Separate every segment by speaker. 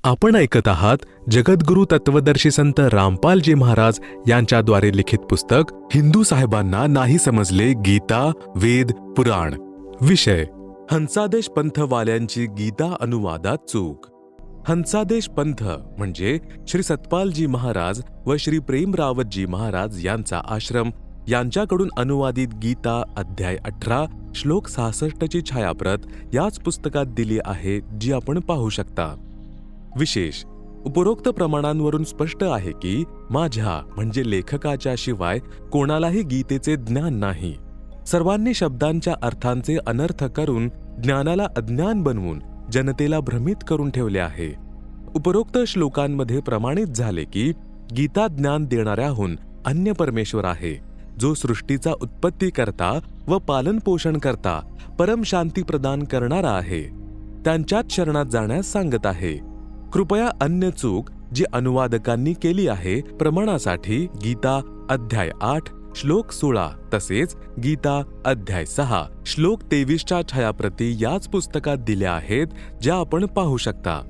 Speaker 1: आपण ऐकत आहात जगद्गुरु तत्वदर्शी संत रामपालजी महाराज यांच्याद्वारे लिखित पुस्तक हिंदू साहेबांना नाही समजले गीता वेद पुराण. विषय हंसादेश पंथवाल्यांची गीता अनुवादात चूक. हंसादेश पंथ म्हणजे श्री सतपालजी महाराज व श्री प्रेमरावतजी महाराज यांचा आश्रम यांच्याकडून अनुवादित गीता अध्याय 18 श्लोक 66 ची छायाप्रत याच पुस्तकात दिली आहे, जी आपण पाहू शकता. विशेष उपरोक्त प्रमाणांवरून स्पष्ट आहे की माझ्या म्हणजे लेखकाच्या शिवाय कोणालाही गीतेचे ज्ञान नाही. सर्वांनी शब्दांच्या अर्थांचे अनर्थ करून ज्ञानाला अज्ञान बनवून जनतेला भ्रमित करून ठेवले आहे. उपरोक्त श्लोकांमध्ये प्रमाणित झाले की गीता ज्ञान देणाऱ्याहून अन्य परमेश्वर आहे, जो सृष्टीचा उत्पत्तीकर्ता व पालनपोषण करता परम शांती प्रदान करणारा आहे. त्यांच्याच शरणात जाण्यास सांगत आहे. कृपया अन्य चूक जी अनुवादकांनी केली आहे प्रमाणासाठी गीता अध्याय 8 श्लोक 16 तसेच गीता अध्याय 6 श्लोक 23 च्या छायाप्रती याच पुस्तकात दिल्या आहेत, ज्या आपण पाहू शकता.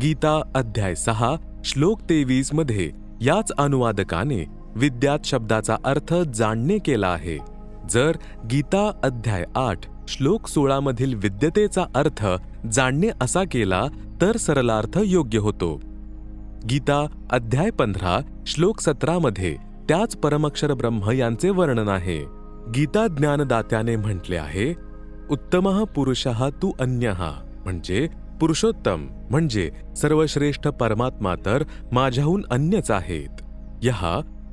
Speaker 1: गीता अध्याय 6 श्लोक 23 मध्ये याच अनुवादकाने विद्यात शब्दाचा अर्थ जाणणे केला आहे. जर गीता अध्याय 8 श्लोक 16 मधील विद्यतेचा अर्थ जाणणे असा केला तर सरलार्थ योग्य होतो. गीता अध्याय 15 श्लोक 17 मध्ये त्याच परमक्षर ब्रह्म यांचे वर्णन आहे. गीता ज्ञानदात्याने म्हटले आहे, उत्तमः पुरुषः तु अन्यः म्हणजे पुरुषोत्तम म्हणजे सर्वश्रेष्ठ परमात्मा तर माझ्याहून अन्यच आहेत. यः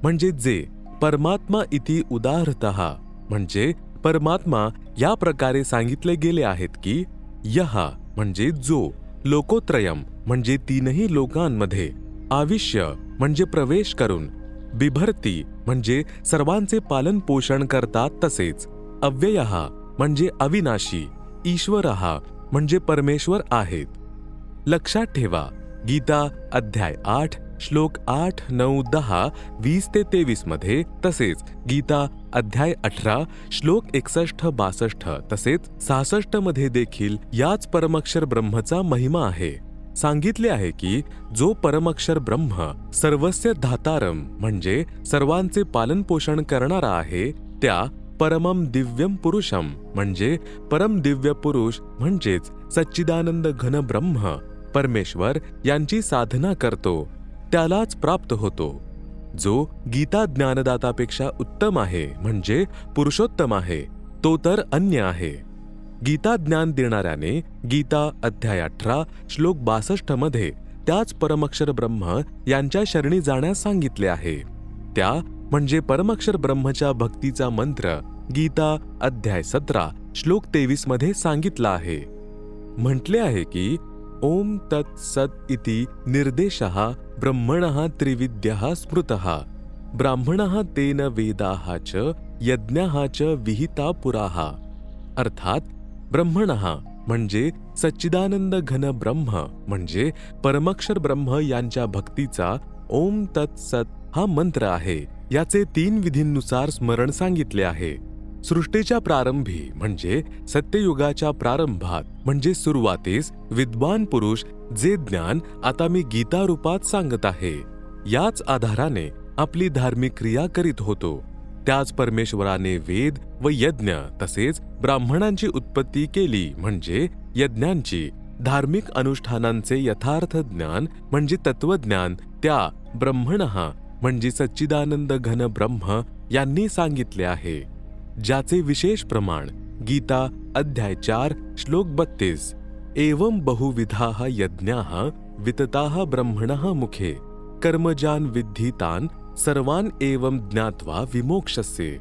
Speaker 1: म्हणजे जे, परमात्मा इति उदाहृतः म्हणजे परमात्मा या प्रकारे सांगितले गेले आहेत की यः म्हणजे जो, लोकोत्रयम म्हणजे तीनही लोकांमध्ये, आविष्य म्हणजे प्रवेश करून, बिभर्ती म्हणजे सर्वांचे पालन पोषण करतात तसेच, अव्ययः म्हणजे अविनाशी, ईश्वरः म्हणजे परमेश्वर आहेत. लक्षात ठेवा, गीता अध्याय 8 श्लोक 8, 9, 10, 20 ते 23 मध्ये तसेच गीता अध्याय 18 श्लोक 61, 62 तसेच 66 मध्ये देखील याच परमक्षर ब्रह्मचा महिमा आहे. सांगितले आहे की जो परमक्षर ब्रह्म सर्वस्य धातारम म्हणजे सर्वांचे पालनपोषण करणारा आहे, त्या परमम दिव्यम पुरुषम म्हणजे परम दिव्य पुरुष म्हणजेच सच्चिदानंद घन ब्रह्म परमेश्वर यांची साधना करतो, त्यालाच प्राप्त होतो. जो गीता ज्ञानदातापेक्षा उत्तम आहे म्हणजे पुरुषोत्तम आहे, तो तर अन्य आहे. गीता ज्ञान देणाऱ्याने गीता अध्याय 18 श्लोक 62 मध्ये त्याच परमक्षर ब्रह्म यांच्या शरणी जाण्यास सांगितले आहे. त्या म्हणजे परमक्षर ब्रह्मच्या भक्तीचा मंत्र गीता अध्याय 17 श्लोक 23 मध्ये सांगितला आहे. म्हटले आहे की ओम तत् सत् इति निर्देशः ब्रह्मणः त्रिविद्यः स्मृतः ब्राह्मणः तेन वेदाः च यज्ञः च विहिता पुराः. अर्थात ब्रह्मणः म्हणजे सच्चिदानंद घन ब्रह्म म्हणजे परमक्षर ब्रह्म यांच्या भक्तीचा ओम तत् सत् हा मंत्र आहे. याचे 3 विधींनुसार स्मरण सांगितले आहे. सृष्टीच्या प्रारंभी म्हणजे सत्ययुगाच्या प्रारंभात म्हणजे सुरुवातीस विद्वान पुरुष जे ज्ञान आता मी गीता रूपात सांगत आहे, याच आधाराने आपली धार्मिक क्रिया करीत होतो. त्याच परमेश्वराने वेद व यज्ञ तसेच ब्राह्मणांची उत्पत्ती केली म्हणजे यज्ञांची, धार्मिक अनुष्ठानांचे यथार्थ ज्ञान म्हणजे तत्वज्ञान त्या ब्रह्मणः म्हणजे सच्चिदानंद घन ब्रह्म यांनी सांगितले आहे. ज्याचे विशेष प्रमाण गीता अध्याय 4 श्लोक 32 एवं बहुविधाः यज्ञाः वितताः ब्रह्मणः मुखे कर्मजान विद्धितान सर्वान एवं ज्ञात्वा विमोक्षस्य.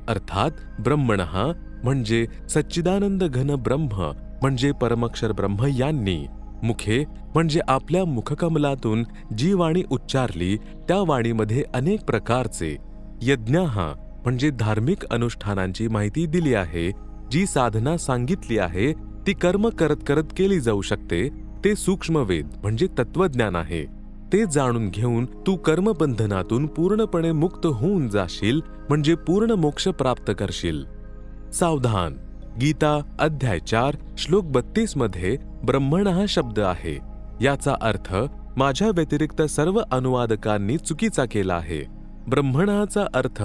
Speaker 1: अर्थात ब्रह्मणः म्हणजे सच्चिदानंद घन ब्रह्म म्हणजे परमक्षर ब्रह्म यांनी, मुखे म्हणजे आपल्या मुखकमलातून जी वाणी उच्चारली त्या वाणीमध्ये अनेक प्रकारचे, यज्ञाः म्हणजे धार्मिक अनुष्ठानांची माहिती दिली आहे. जी साधना सांगितली आहे ती कर्म करत करत केली जाऊ शकते, ते सूक्ष्मवेद म्हणजे तत्वज्ञान आहे. ते जाणून घेऊन तू कर्मबंधनातून पूर्णपणे मुक्त होऊन जाशील म्हणजे पूर्ण मोक्ष प्राप्त करशील. सावधान, गीता अध्याय 4 श्लोक 32 मध्ये ब्रह्मण हा शब्द आहे. याचा अर्थ माझ्या व्यतिरिक्त सर्व अनुवादकांनी चुकीचा केला आहे. ब्रह्मणाचा अर्थ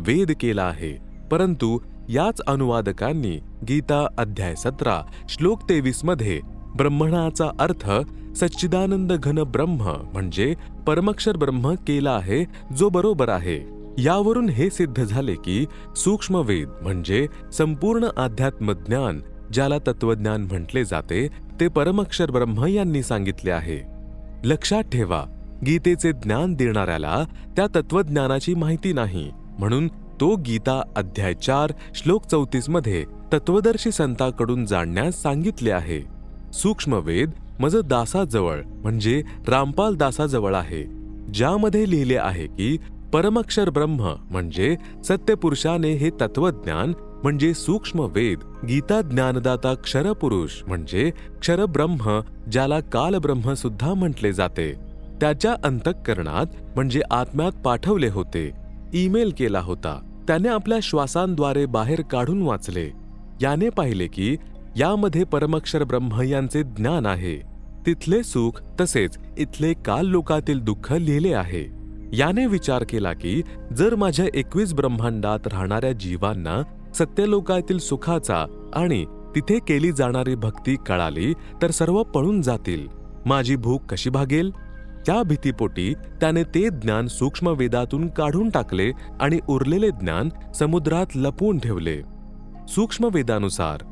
Speaker 1: वेद केला आहे, परंतु याच अनुवादकांनी गीता अध्याय 17 श्लोक 23 मध्ये ब्रह्मणाचा अर्थ सच्चिदानंद घन ब्रह्म म्हणजे परमक्षर ब्रह्म केला आहे, जो बरोबर आहे. यावरून हे सिद्ध झाले की सूक्ष्म वेद म्हणजे संपूर्ण आध्यात्मज्ञान, ज्याला तत्वज्ञान म्हटले जाते, ते परमक्षर ब्रह्म यांनी सांगितले आहे. लक्षात ठेवा, गीतेचे ज्ञान देणाऱ्याला त्या तत्वज्ञानाची माहिती नाही, म्हणून तो गीता अध्याय 4 श्लोक 34 मध्ये तत्वदर्शी संतांकडून जाणण्यास सांगितले आहे. सूक्ष्म वेद मज दासाजवळ म्हणजे रामपाल दासाजवळ आहे, ज्यामध्ये लिहिले आहे की परमक्षर ब्रह्म म्हणजे सत्यपुरुषाने हे तत्वज्ञान म्हणजे सूक्ष्म वेद गीता ज्ञानदाता क्षरपुरुष म्हणजे क्षरब्रह्म, ज्याला कालब्रह्म सुद्धा म्हटले जाते, त्याच्या अंतःकरणात म्हणजे आत्म्यात पाठवले होते. ईमेल केला होता. त्याने आपल्या श्वासांद्वारे बाहेर काढून वाचले. याने पाहिले की यामध्ये परमक्षर ब्रह्म यांचे ज्ञान आहे. तिथले सुख तसेच इथले काल लोकातील दुःख लिहिले आहे. याने विचार केला की जर माझ्या 21 ब्रह्मांडात राहणाऱ्या जीवांना सत्यलोकातील सुखाचा आणि तिथे केली जाणारी भक्ती कळाली तर सर्व पळून जातील. माझी भूक कशी भागेल? त्या भीतीपोटी त्याने ते ज्ञान सूक्ष्म वेदातून काढून टाकले आणि उरलेले ज्ञान समुद्रात लपवून ठेवले. सूक्ष्म वेदानुसार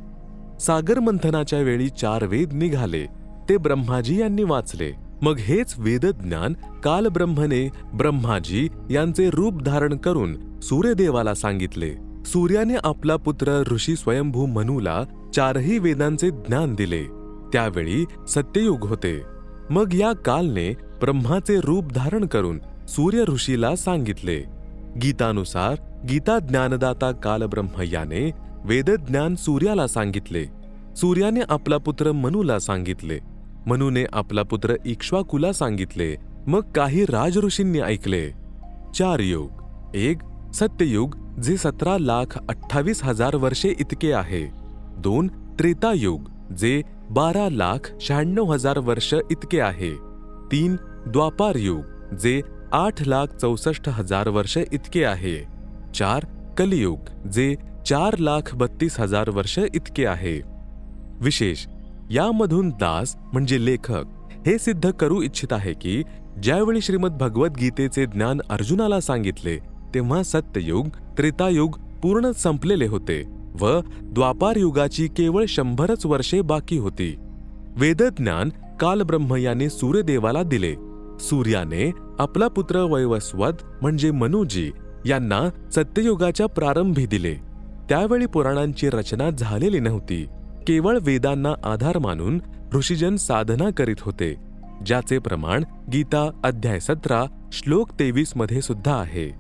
Speaker 1: सागर मंथनाच्या वेळी 4 वेद निघाले. ते ब्रह्माजी यांनी वाचले. मग हेच वेदज्ञान कालब्रह्मने ब्रह्माजी यांचे रूप धारण करून सूर्यदेवाला सांगितले. सूर्याने आपला पुत्र ऋषी स्वयंभू मनूला 4ही वेदांचे ज्ञान दिले. त्यावेळी सत्ययुग होते. मग या कालने ब्रह्माचे रूप धारण करून सूर्य ऋषीला सांगितले. गीतानुसार गीता ज्ञानदाता कालब्रह्म याने वेदज्ञान सूर्याला सांगितले. सूर्याने आपला पुत्र मनूला सांगितले. मनूने आपला पुत्र इक्ष्वाकुला सांगितले. मग काही राजऋषींनी ऐकले. 4 युग. 1 सत्ययुग जे 17,28,000 वर्षे इतके आहे. 2 त्रेतायुग जे 12,96,000 वर्ष इतके आहे. 3 द्वापार युग जे 8,64,000 वर्ष इतके आहे. 4 कलियुग जे 4,32,000 वर्ष इतके आहे. विशेष यामधून दास म्हणजे लेखक हे सिद्ध करू इच्छित आहे की ज्यावेळी श्रीमद भगवद्गीतेचे ज्ञान अर्जुनाला सांगितले तेव्हा सत्ययुग त्रेतायुग पूर्ण संपलेले होते व द्वापार युगाची केवळ 100च वर्षे बाकी होती. वेदज्ञान कालब्रह्म याने सूर्यदेवाला दिले. सूर्याने आपला पुत्र वैवस्वत म्हणजे मनुजी यांना सत्ययुगाच्या प्रारंभी दिले. त्यावेळी पुराणांची रचना झालेली नव्हती. केवळ वेदांना आधार मानून ऋषीजन साधना करीत होते, ज्याचे प्रमाण गीता अध्याय 17 श्लोक 23 मध्ये सुद्धा आहे.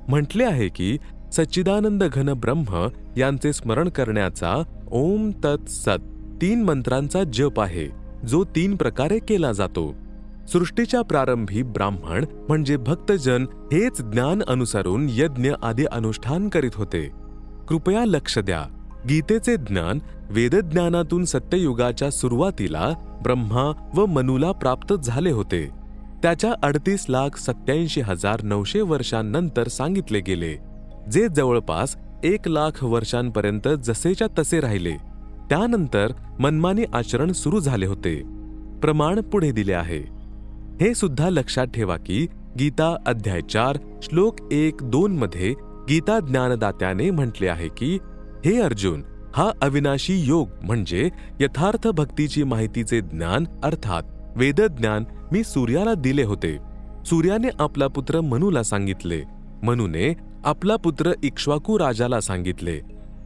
Speaker 1: म्हटले आहे की सच्चिदानंद घन ब्रह्म यांचे स्मरण करण्याचा ओम तत् सत 3 मंत्रांचा जप आहे, जो 3 प्रकारे केला जातो. सृष्टीच्या प्रारंभी ब्राह्मण म्हणजे भक्तजन हेच ज्ञान अनुसरून यज्ञ आदी अनुष्ठान करीत होते. कृपया लक्ष द्या. गीतेचे ज्ञान वेदज्ञानातून सत्ययुगाच्या सुरुवातीला ब्रह्मा व मनूला प्राप्त झाले होते. त्याच्या 38,87,900 वर्षांनंतर सांगितले गेले, जे जवळपास 1,00,000 वर्षांपर्यंत जसेच्या तसे राहिले. त्यानंतर मनमानी आचरण सुरू झाले होते. प्रमाण पुढे दिले आहे. हे सुद्धा लक्षात ठेवा की गीता अध्याय 4 श्लोक 1-2 मध्ये गीता ज्ञानदात्याने म्हटले आहे की हे अर्जुन, हा अविनाशी योग म्हणजे यथार्थ भक्तीची माहितीचे ज्ञान अर्थात वेदज्ञान मी सूर्याला दिले होते. सूर्याने आपला पुत्र मनूला सांगितले. मनूने आपला पुत्र इक्ष्वाकू राजाला सांगितले.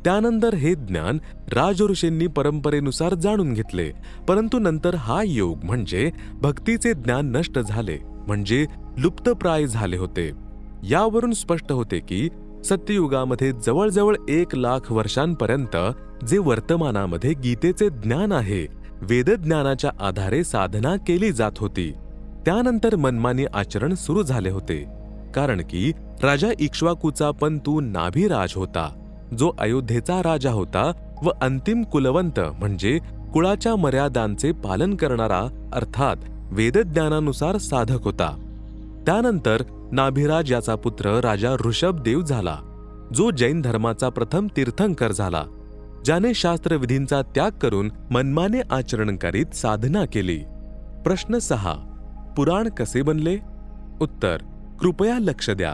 Speaker 1: त्यानंतर हे ज्ञान राजऋषींनी परंपरेनुसार जाणून घेतले. परंतु नंतर हा योग म्हणजे भक्तीचे ज्ञान नष्ट झाले म्हणजे लुप्तप्राय झाले होते. यावरून स्पष्ट होते की सत्ययुगामध्ये जवळजवळ 1,00,000 वर्षांपर्यंत जे वर्तमानामध्ये गीतेचे ज्ञान आहे, वेदज्ञानाच्या आधारे साधना केली जात होती. त्यानंतर मनमानी आचरण सुरू झाले होते. कारण की राजा इक्ष्वाकूचा पंतू नाभिराज होता, जो अयोध्येचा राजा होता व अंतिम कुलवंत म्हणजे कुळाच्या मर्यादांचे पालन करणारा अर्थात वेदज्ञानानुसार साधक होता. त्यानंतर नाभिराज याचा पुत्र राजा ऋषभदेव झाला, जो जैन धर्माचा प्रथम तीर्थंकर झाला, ज्याने शास्त्रविधींचा त्याग करून मनमाने आचरण करीत साधना केली. प्रश्न 6. पुराण कसे बनले? उत्तर: कृपया लक्ष द्या.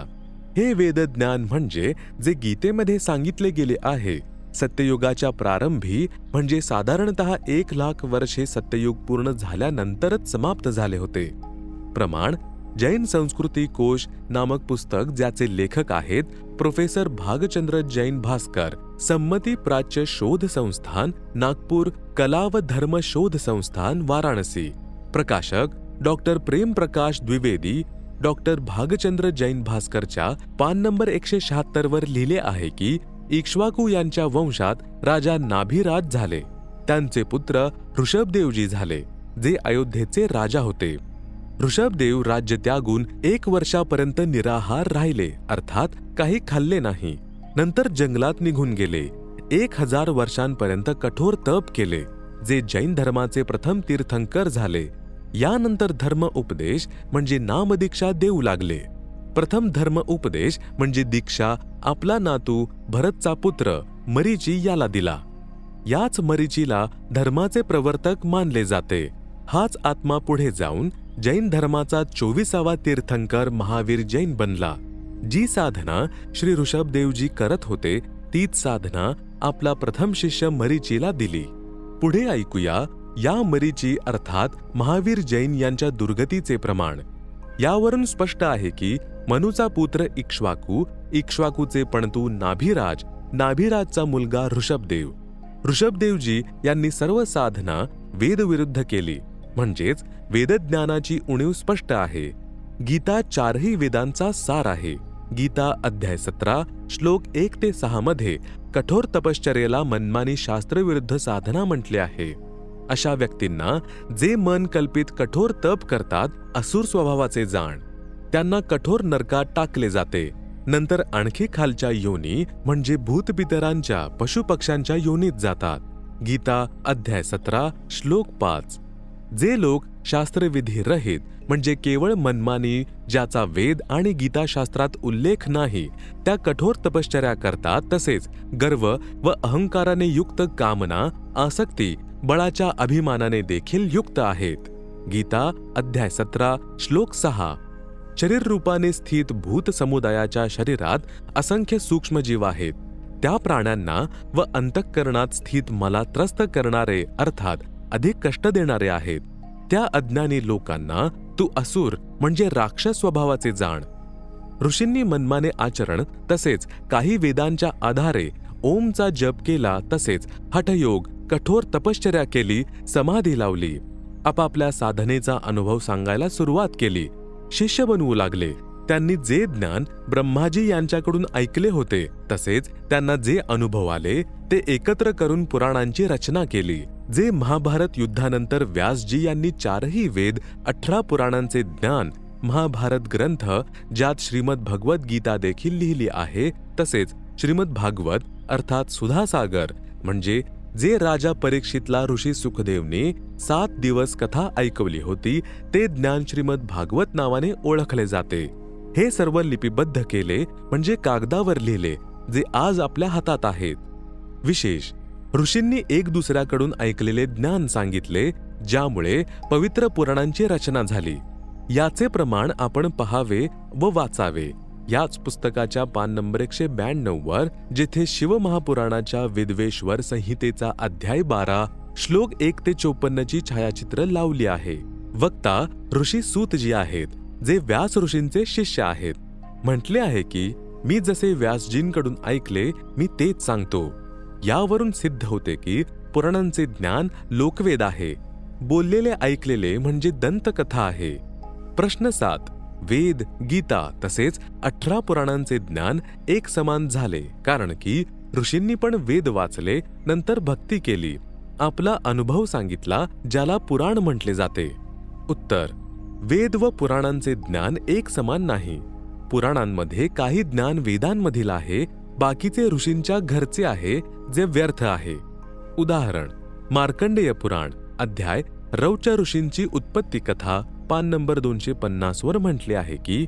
Speaker 1: हे वेदज्ञान म्हणजे जे गीतेमध्ये सांगितले गेले आहे. सत्ययुगाच्या प्रारंभी म्हणजे साधारणतः 1,00,000 वर्षे सत्ययुग पूर्ण झाल्यानंतरच समाप्त झाले होते. प्रमाण: जैन संस्कृती कोश नामक पुस्तक, ज्याचे लेखक आहेत प्रोफेसर भागचंद्र जैन भास्कर, संमती प्राच्य शोध संस्थान नागपूर, कला व धर्म शोध संस्थान वाराणसी. प्रकाशक डॉक्टर प्रेम प्रकाश द्विवेदी. डॉक्टर भागचंद्र जैन भास्करच्या पान नंबर 176 वर लिहिले आहे की इक्ष्वाकू यांच्या वंशात राजा नाभिराज झाले. त्यांचे पुत्र ऋषभदेवजी झाले, जे अयोध्येचे राजा होते. ऋषभदेव राज्य त्यागून 1 वर्षापर्यंत निराहार राहिले, अर्थात काही खाल्ले नाही. नंतर जंगलात निघून गेले. 1000 वर्षांपर्यंत कठोर तप केले, जे जैन धर्माचे प्रथम तीर्थंकर झाले. यानंतर धर्म उपदेश म्हणजे नामदीक्षा देऊ लागले. प्रथम धर्म उपदेश म्हणजे दीक्षा आपला नातू भरतचा पुत्र मरीची याला दिला. याच मरीचीला धर्माचे प्रवर्तक मानले जाते. हाच आत्मा पुढे जाऊन जैन धर्माचा 24वा तीर्थंकर महावीर जैन बनला. जी साधना श्री ऋषभदेवजी करत होते, तीच साधना आपला प्रथम शिष्य मरीचीला दिली. पुढे ऐकूया या मरीची अर्थात महावीर जैन यांच्या दुर्गतीचे प्रमाण. यावरून स्पष्ट आहे की मनुचा पुत्र इक्ष्वाकू, इक्ष्वाकूचे पणतू नाभिराज, नाभिराजचा मुलगा ऋषभदेव. ऋषभदेवजी यांनी सर्व साधना वेदविरुद्ध केली, म्हणजेच वेदज्ञानाची उणीव स्पष्ट आहे. गीता 4ही वेदांचा सार आहे. गीता अध्याय 17 श्लोक 1 ते 6 मध्ये कठोर तपश्चर्येला मनमानी शास्त्रविरुद्ध साधना म्हटले आहे. अशा व्यक्तींना जे मन कल्पित कठोर तप करतात, असुर स्वभावाचे जाण, त्यांना कठोर नरकात टाकले जाते. नंतर आणखी खालच्या योनी म्हणजे भूतपितरांच्या, पशुपक्ष्यांच्या योनीत जातात. गीता अध्याय 17 श्लोक 5. जे लोक शास्त्रविधी रहित म्हणजे केवळ मनमानी, ज्याचा वेद आणि गीताशास्त्रात उल्लेख नाही, त्या कठोर तपश्चर्या करतात, तसेच गर्व व अहंकाराने युक्त कामना, आसक्ती, बळाच्या अभिमानाने देखील युक्त आहेत. गीता अध्याय 17 श्लोक 6. शरीर रूपाने स्थित भूत समुदायाच्या शरीरात असंख्य सूक्ष्मजीव आहेत. त्या प्राण्यांना व अंतःकरणात स्थित मला त्रस्त करणारे, अर्थात अधिक कष्ट देणारे आहेत. त्या अज्ञानी लोकांना तू असुर म्हणजे राक्षस स्वभावाचे जाण. ऋषींनी मनमाने आचरण तसेच काही वेदांच्या आधारे ओमचा जप केला, तसेच हठयोग, कठोर तपश्चर्या केली, समाधी लावली. आपापल्या साधनेचा अनुभव सांगायला सुरुवात केली. शिष्य बनवू लागले. त्यांनी जे ज्ञान ब्रह्माजी यांच्याकडून ऐकले होते, तसेच त्यांना जे अनुभव आले, ते एकत्र करून पुराणांची रचना केली. जे महाभारत युद्धानंतर व्यासजी यांनी 4ही वेद, 18 पुराणांचे ज्ञान, महाभारत ग्रंथ, ज्यात श्रीमद भगवत गीता देखील लिहिली आहे, तसेच श्रीमद भागवत अर्थात सुधासागर म्हणजे जे राजा परीक्षितला ऋषी सुखदेवने 7 दिवस कथा ऐकवली होती, ते ज्ञान श्रीमद भागवत नावाने ओळखले जाते. हे सर्व लिपिबद्ध केले म्हणजे कागदावर लिहिले, जे आज आपल्या हातात आहेत. विशेष ऋषींनी एक दुसऱ्याकडून ऐकलेले ज्ञान सांगितले, ज्यामुळे पवित्र पुराणांची रचना झाली. याचे प्रमाण आपण पहावे व वाचावे. याच पुस्तकाच्या पान नंबर 192 वर, जेथे शिवमहापुराणाच्या विद्वेश्वर संहितेचा अध्याय 12 श्लोक 1 ते 54 ची छायाचित्र लावली आहे. वक्ता ऋषी सूतजी आहेत, जे व्यास ऋषींचे शिष्य आहेत. म्हटले आहे की मी जसे व्यासजींकडून ऐकले, मी तेच सांगतो. यावरून सिद्ध होते की पुराणांचे ज्ञान लोकवेद आहे. बोललेले ऐकलेले म्हणजे दंतकथा आहे. प्रश्न 7. वेद, गीता तसेच 18 पुराणांचे ज्ञान एक समान झाले कारण की ऋषींनी पण वेद वाचले, नंतर भक्ती केली, आपला अनुभव सांगितला, ज्याला पुराण म्हटले जाते. उत्तर: वेद व पुराणांचे ज्ञान एक समान नाही. पुराणांमध्ये काही ज्ञान वेदांमधील आहे, बाकीचे ऋषींच्या घरचे आहे, जे व्यर्थ आहे. उदाहरण: मार्कंडेय पुराण अध्याय रौच ऋषींची उत्पत्ती कथा पान नंबर 250 वर म्हटले आहे की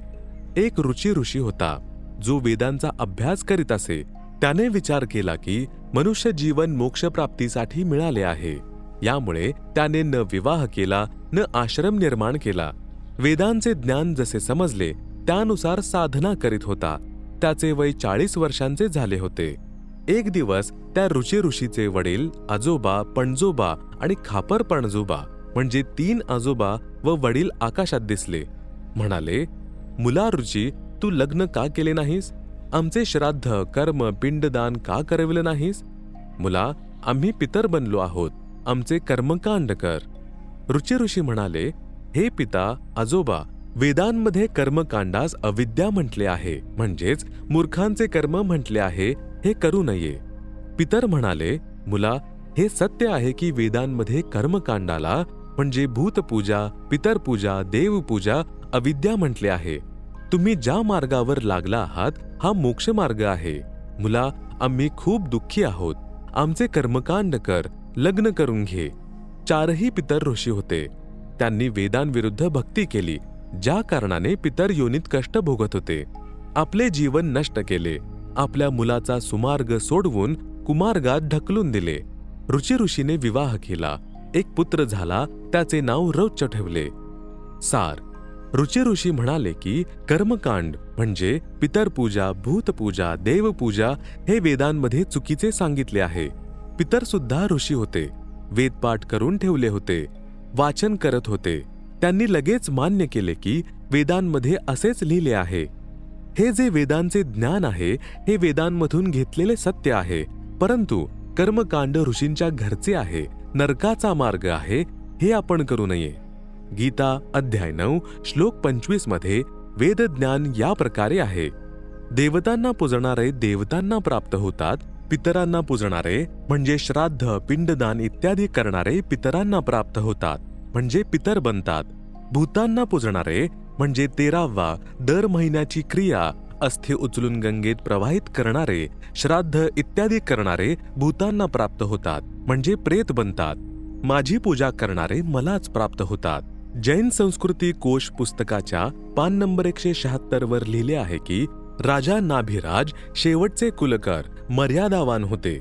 Speaker 1: एक रुची ऋषी होता जो वेदांचा अभ्यास करीत असे. त्याने विचार केला की मनुष्य जीवन मोक्षप्राप्तीसाठी मिळाले आहे. यामुळे त्याने न विवाह केला न आश्रम निर्माण केला. वेदांचे ज्ञान जसे समजले त्यानुसार साधना करीत होता. त्याचे वय 40 वर्षांचे झाले होते. एक दिवस त्या रुची ऋषीचे वडील, आजोबा, पणजोबा आणि खापर पणजोबा म्हणजे 3 आजोबा व वडील आकाशात दिसले. म्हणाले, मुला रुची, तू लग्न का केले नाहीस? आमचे श्राद्ध, कर्म, पिंडदान का करविले नाहीस? मुला, आम्ही पितर बनलो आहोत, आमचे कर्मकांड कर. रुची ऋषी म्हणाले, हे पिता, आजोबा, वेदांमध्ये कर्मकांडास अविद्या म्हटले आहे, म्हणजेच मूर्खांचे कर्म म्हटले आहे, हे करू नये. पितर म्हणाले, मुला, हे सत्य आहे की वेदांमध्ये कर्मकांडाला म्हणजे भूतपूजा, पितरपूजा, देवपूजा अविद्या म्हटले आहे. तुम्ही ज्या मार्गावर लागला आहात हा मोक्ष मार्ग आहे. मुला, आम्ही खूप दुःखी आहोत, आमचे कर्मकांड कर, लग्न करून घे. 4ही पितर ऋषी होते. त्यांनी वेदांविरुद्ध भक्ती केली, ज्या कारणाने पितर योनीत कष्ट भोगत होते. आपले जीवन नष्ट केले. आपल्या मुलाचा सुमार्ग सोडवून कुमार्गात ढकलून दिले. रुची ऋषीने विवाह केला. एक पुत्र झाला. त्याचे नाव रौच ठेवले. सार, रुची ऋषी म्हणाले की कर्मकांड म्हणजे पितरपूजा, भूतपूजा, देवपूजा हे वेदांमध्ये चुकीचे सांगितले आहे. पितर सुद्धा ऋषी होते. वेदपाठ करून ठेवले होते, वाचन करत होते. त्यांनी लगेच मान्य केले की वेदांमध्ये असेच लिहिले आहे. हे जे वेदांचे ज्ञान आहे हे वेदांमधून घेतलेले सत्य आहे, परंतु कर्मकांड ऋषींच्या घरचे आहे, नरकाचा मार्ग आहे, हे आपण करू नये. गीता अध्याय 9 श्लोक 25 मध्ये वेदज्ञान या प्रकारे आहे. देवतांना पूजणारे देवतांना प्राप्त होतात. पितरांना पूजणारे म्हणजे श्राद्ध, पिंडदान इत्यादी करणारे पितरांना प्राप्त होतात, म्हणजे पितर बनतात. भूतांना पूजणारे म्हणजे 13वा दर महिन्याची क्रिया, अस्थि उचलून गंगेत प्रवाहित करणारे, श्राद्ध इत्यादी करणारे भूतांना प्राप्त होतात, म्हणजे प्रेत बनतात. माझी पूजा करणारे मलाच प्राप्त होतात. जैन संस्कृती कोश पुस्तकाच्या पान नंबर 176 वर लिहिले आहे की राजा नाभिराज शेवटचे कुलकर मर्यादावान होते.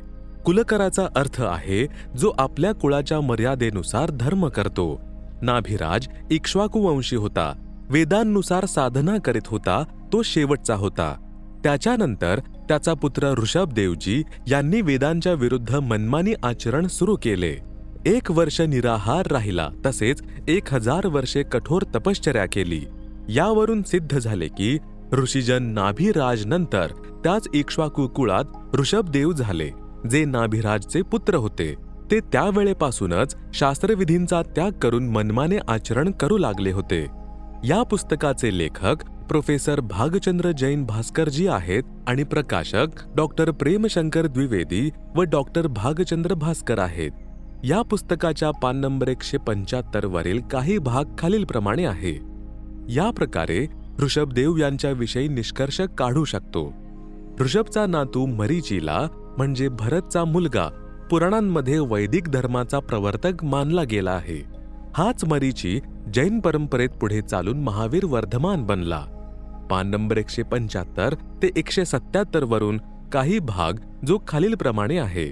Speaker 1: कुलकराचा अर्थ आहे जो आपल्या कुळाच्या मर्यादेनुसार धर्म करतो. नाभिराज इक्ष्वाकुवंशी होता. वेदांनुसार साधना करीत होता. तो शेवटचा होता. त्याच्यानंतर त्याचा पुत्र ऋषभदेवजी यांनी वेदांच्या विरुद्ध मनमानी आचरण सुरू केले. 1 वर्ष निराहार राहिला, तसेच 1000 वर्षे कठोर तपश्चर्या केली. यावरून सिद्ध झाले की ऋषीजन नाभिराज नंतर त्याच इक्ष्वाकु कुळात ऋषभदेव झाले, जे नाभिराजचे पुत्र होते. ते त्यावेळेपासूनच शास्त्रविधींचा त्याग करून मनमाने आचरण करू लागले होते. या पुस्तकाचे लेखक प्रोफेसर भागचंद्र जैन भास्करजी आहेत आणि प्रकाशक डॉक्टर प्रेमशंकर द्विवेदी व डॉक्टर भागचंद्र भास्कर आहेत. या पुस्तकाच्या पान नंबर 175 वरील काही भाग खालीलप्रमाणे आहे. या प्रकारे ऋषभदेव यांच्याविषयी निष्कर्ष काढू शकतो. ऋषभचा नातू मरीचीला म्हणजे भरतचा मुलगा पुराणांमध्ये वैदिक धर्माचा प्रवर्तक मानला गेला आहे. हाच मरीची जैन परंपरेत पुढे चालून महावीर वर्धमान बनला. पान नंबर 175 ते 177 वरून काही भाग जो खालीलप्रमाणे आहे.